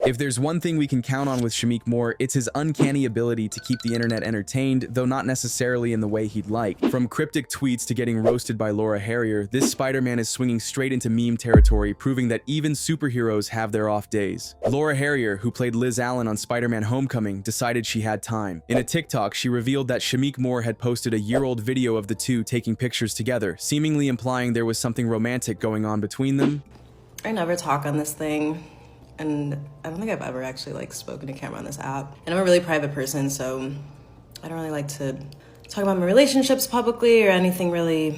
If there's one thing we can count on with Shameik Moore, it's his uncanny ability to keep the internet entertained, though not necessarily in the way he'd like. From cryptic tweets to getting roasted by Laura Harrier, this Spider-Man is swinging straight into meme territory, proving that even superheroes have their off days. Laura Harrier, who played Liz Allen on Spider-Man Homecoming, decided she had time. In a TikTok, she revealed that Shameik Moore had posted a year-old video of the two taking pictures together, seemingly implying there was something romantic going on between them. I never talk on this thing. And I don't think I've ever actually like spoken to camera on this app. And I'm a really private person, so I don't really like to talk about my relationships publicly or anything really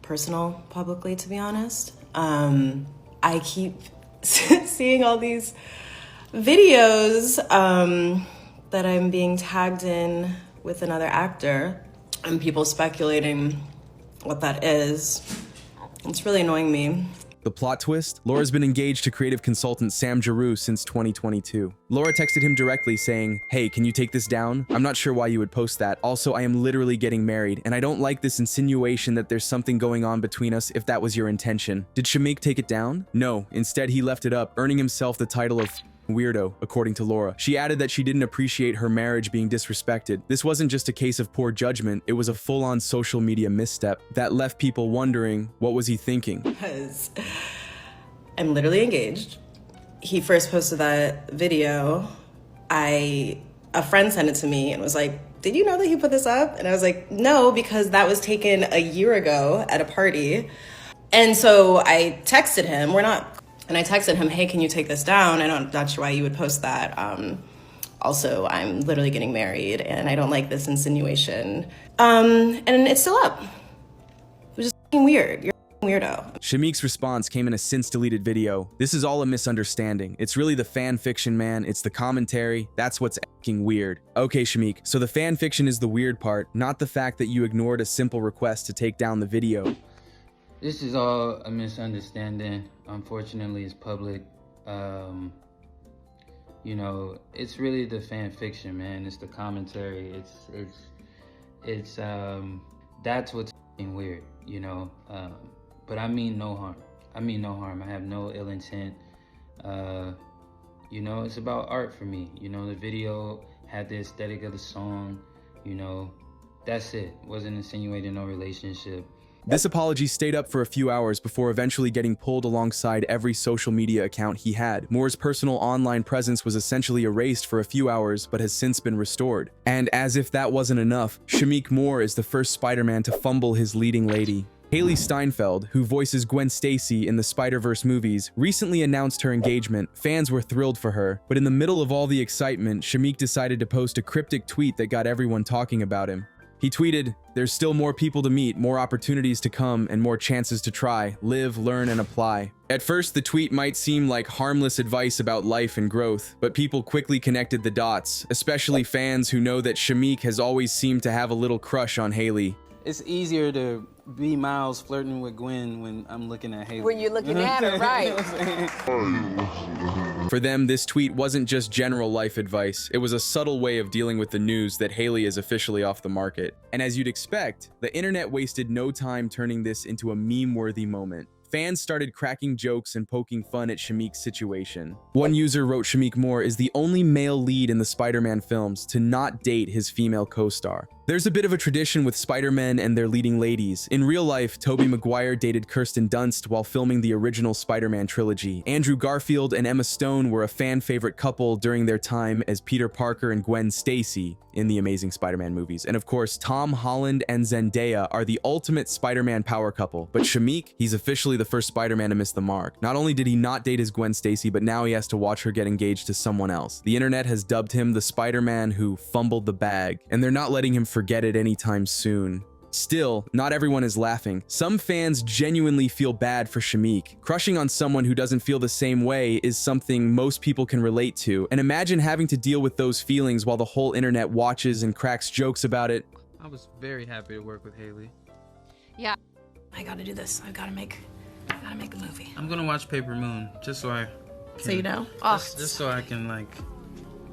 personal publicly, to be honest. I keep seeing all these videos that I'm being tagged in with another actor and people speculating what that is. It's really annoying me. The plot twist? Laura's been engaged to creative consultant Sam Giroux since 2022. Laura texted him directly saying, "Hey, can you take this down? I'm not sure why you would post that. Also, I am literally getting married, and I don't like this insinuation that there's something going on between us if that was your intention." Did Shameik take it down? No. Instead, he left it up, earning himself the title of weirdo, according to Laura. She added that she didn't appreciate her marriage being disrespected. This wasn't just a case of poor judgment, it was a full-on social media misstep that left people wondering, what was he thinking? Because I'm literally engaged. He first posted that video. A friend sent it to me and was like, "Did you know that he put this up?" And I was like, "No, because that was taken a year ago at a party." And so I texted him, and I texted him, "Hey, can you take this down? I'm not sure why you would post that. Also, I'm literally getting married and I don't like this insinuation." And it's still up. It was just fucking weird. You're a weirdo. Shameik's response came in a since-deleted video. "This is all a misunderstanding. It's really the fan fiction, man. It's the commentary. That's what's fucking weird." Okay, Shameik, so the fan fiction is the weird part, not the fact that you ignored a simple request to take down the video. This is all a misunderstanding. Unfortunately, it's public. You know, it's really the fan fiction, man. It's the commentary. It's that's what's f***ing weird, you know. But I mean no harm. I mean no harm. I have no ill intent. You know, it's about art for me. You know, the video had the aesthetic of the song. You know, that's it. Wasn't insinuating no relationship. This apology stayed up for a few hours before eventually getting pulled alongside every social media account he had. Moore's personal online presence was essentially erased for a few hours, but has since been restored. And as if that wasn't enough, Shameik Moore is the first Spider-Man to fumble his leading lady. Hailee Steinfeld, who voices Gwen Stacy in the Spider-Verse movies, recently announced her engagement. Fans were thrilled for her, but in the middle of all the excitement, Shameik decided to post a cryptic tweet that got everyone talking about him. He tweeted, "There's still more people to meet, more opportunities to come, and more chances to try. Live, learn, and apply." At first, the tweet might seem like harmless advice about life and growth, but people quickly connected the dots, especially fans who know that Shameik has always seemed to have a little crush on Hailee. It's easier to be Miles flirting with Gwen when I'm looking at Hailee. When you're looking at her, right. For them, this tweet wasn't just general life advice. It was a subtle way of dealing with the news that Hailee is officially off the market. And as you'd expect, the internet wasted no time turning this into a meme-worthy moment. Fans started cracking jokes and poking fun at Shameik's situation. One user wrote Shameik Moore is the only male lead in the Spider-Man films to not date his female co-star. There's a bit of a tradition with Spider-Men and their leading ladies. In real life, Tobey Maguire dated Kirsten Dunst while filming the original Spider-Man trilogy. Andrew Garfield and Emma Stone were a fan-favorite couple during their time as Peter Parker and Gwen Stacy in the Amazing Spider-Man movies. And of course, Tom Holland and Zendaya are the ultimate Spider-Man power couple. But Shameik, he's officially the first Spider-Man to miss the mark. Not only did he not date his Gwen Stacy, but now he has to watch her get engaged to someone else. The internet has dubbed him the Spider-Man who fumbled the bag, and they're not letting him forget it anytime soon. Still, not everyone is laughing. Some fans genuinely feel bad for Shameik. Crushing on someone who doesn't feel the same way is something most people can relate to, and imagine having to deal with those feelings while the whole internet watches and cracks jokes about it. I was very happy to work with Hailee. Yeah. I gotta do this. I gotta make a movie. I'm gonna watch Paper Moon, just so I can, So you know? just so I can, like,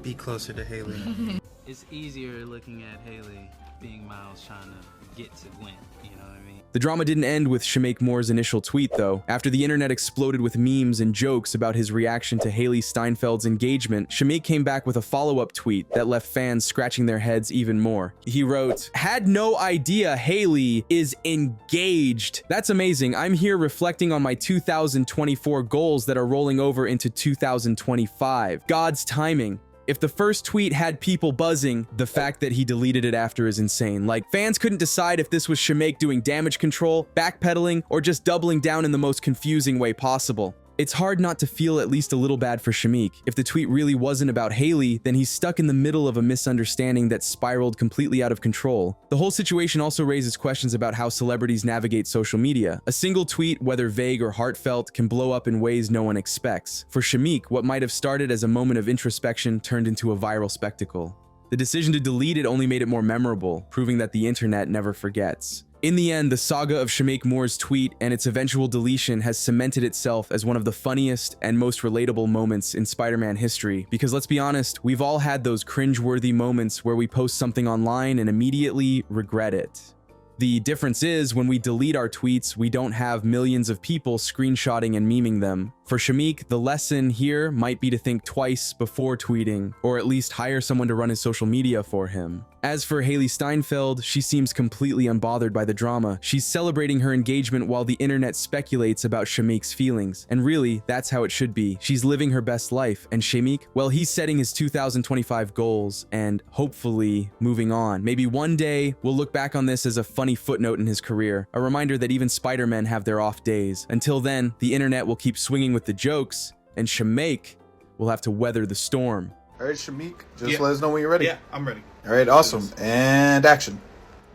be closer to Hailee. It's easier looking at Hailee being Miles trying to get to Gwen, you know what I mean? The drama didn't end with Shameik Moore's initial tweet, though. After the internet exploded with memes and jokes about his reaction to Hailee Steinfeld's engagement, Shameik came back with a follow-up tweet that left fans scratching their heads even more. He wrote, "Had no idea Hailee is engaged. That's amazing. I'm here reflecting on my 2024 goals that are rolling over into 2025. God's timing." If the first tweet had people buzzing, the fact that he deleted it after is insane. Like, fans couldn't decide if this was Shameik doing damage control, backpedaling, or just doubling down in the most confusing way possible. It's hard not to feel at least a little bad for Shameik. If the tweet really wasn't about Hailee, then he's stuck in the middle of a misunderstanding that spiraled completely out of control. The whole situation also raises questions about how celebrities navigate social media. A single tweet, whether vague or heartfelt, can blow up in ways no one expects. For Shameik, what might have started as a moment of introspection turned into a viral spectacle. The decision to delete it only made it more memorable, proving that the internet never forgets. In the end, the saga of Shameik Moore's tweet and its eventual deletion has cemented itself as one of the funniest and most relatable moments in Spider-Man history, because let's be honest, we've all had those cringe-worthy moments where we post something online and immediately regret it. The difference is, when we delete our tweets, we don't have millions of people screenshotting and memeing them. For Shameik, the lesson here might be to think twice before tweeting, or at least hire someone to run his social media for him. As for Hailee Steinfeld, she seems completely unbothered by the drama. She's celebrating her engagement while the internet speculates about Shameik's feelings. And really, that's how it should be. She's living her best life, and Shameik, well, he's setting his 2025 goals and hopefully moving on. Maybe one day, we'll look back on this as a funny footnote in his career, a reminder that even Spider-Men have their off days. Until then, the internet will keep swinging with the jokes, and Shameik will have to weather the storm. All right, Shameik, just let us know when you're ready. Yeah, I'm ready. All right, awesome. And action.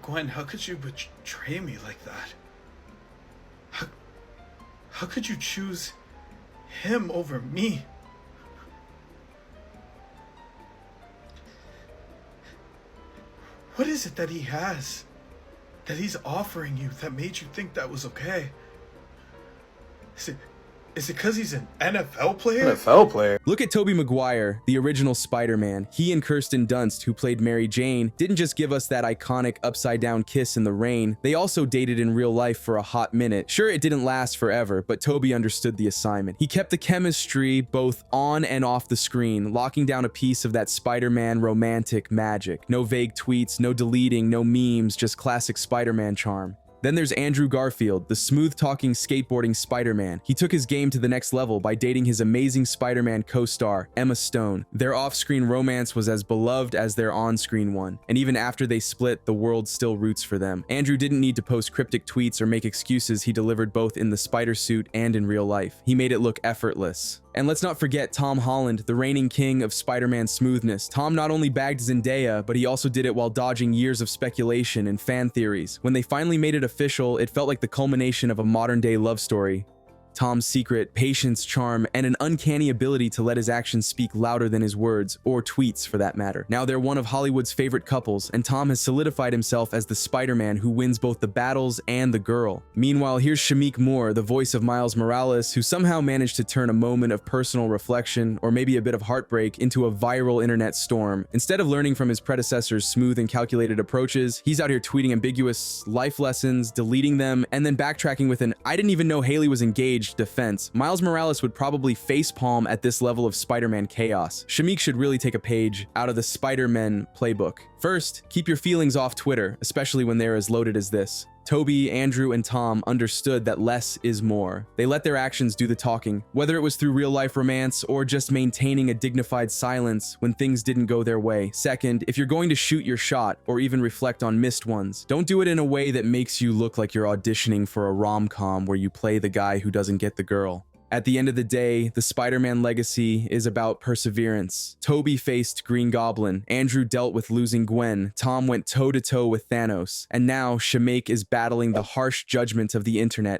Gwen, how could you betray me like that? How could you choose him over me? What is it that he has, that he's offering you, that made you think that was okay? Is it because he's an NFL player? NFL player? Look at Tobey Maguire, the original Spider-Man. He and Kirsten Dunst, who played Mary Jane, didn't just give us that iconic upside-down kiss in the rain. They also dated in real life for a hot minute. Sure, it didn't last forever, but Tobey understood the assignment. He kept the chemistry both on and off the screen, locking down a piece of that Spider-Man romantic magic. No vague tweets, no deleting, no memes, just classic Spider-Man charm. Then there's Andrew Garfield, the smooth-talking, skateboarding Spider-Man. He took his game to the next level by dating his amazing Spider-Man co-star, Emma Stone. Their off-screen romance was as beloved as their on-screen one, and even after they split, the world still roots for them. Andrew didn't need to post cryptic tweets or make excuses. He delivered both in the spider suit and in real life. He made it look effortless. And let's not forget Tom Holland, the reigning king of Spider-Man smoothness. Tom not only bagged Zendaya, but he also did it while dodging years of speculation and fan theories. When they finally made it official, it felt like the culmination of a modern-day love story. Tom's secret, patience, charm, and an uncanny ability to let his actions speak louder than his words, or tweets for that matter. Now they're one of Hollywood's favorite couples, and Tom has solidified himself as the Spider-Man who wins both the battles and the girl. Meanwhile, here's Shameik Moore, the voice of Miles Morales, who somehow managed to turn a moment of personal reflection, or maybe a bit of heartbreak, into a viral internet storm. Instead of learning from his predecessor's smooth and calculated approaches, he's out here tweeting ambiguous life lessons, deleting them, and then backtracking with an "I didn't even know Hailee was engaged" defense. Miles Morales would probably facepalm at this level of Spider-Man chaos. Shameik should really take a page out of the Spider-Man playbook. First, keep your feelings off Twitter, especially when they're as loaded as this. Tobey, Andrew, and Tom understood that less is more. They let their actions do the talking, whether it was through real-life romance or just maintaining a dignified silence when things didn't go their way. Second, if you're going to shoot your shot or even reflect on missed ones, don't do it in a way that makes you look like you're auditioning for a rom-com where you play the guy who doesn't get the girl. At the end of the day, the Spider-Man legacy is about perseverance. Tobey faced Green Goblin, Andrew dealt with losing Gwen, Tom went toe-to-toe with Thanos, and now Shameik is battling the harsh judgment of the internet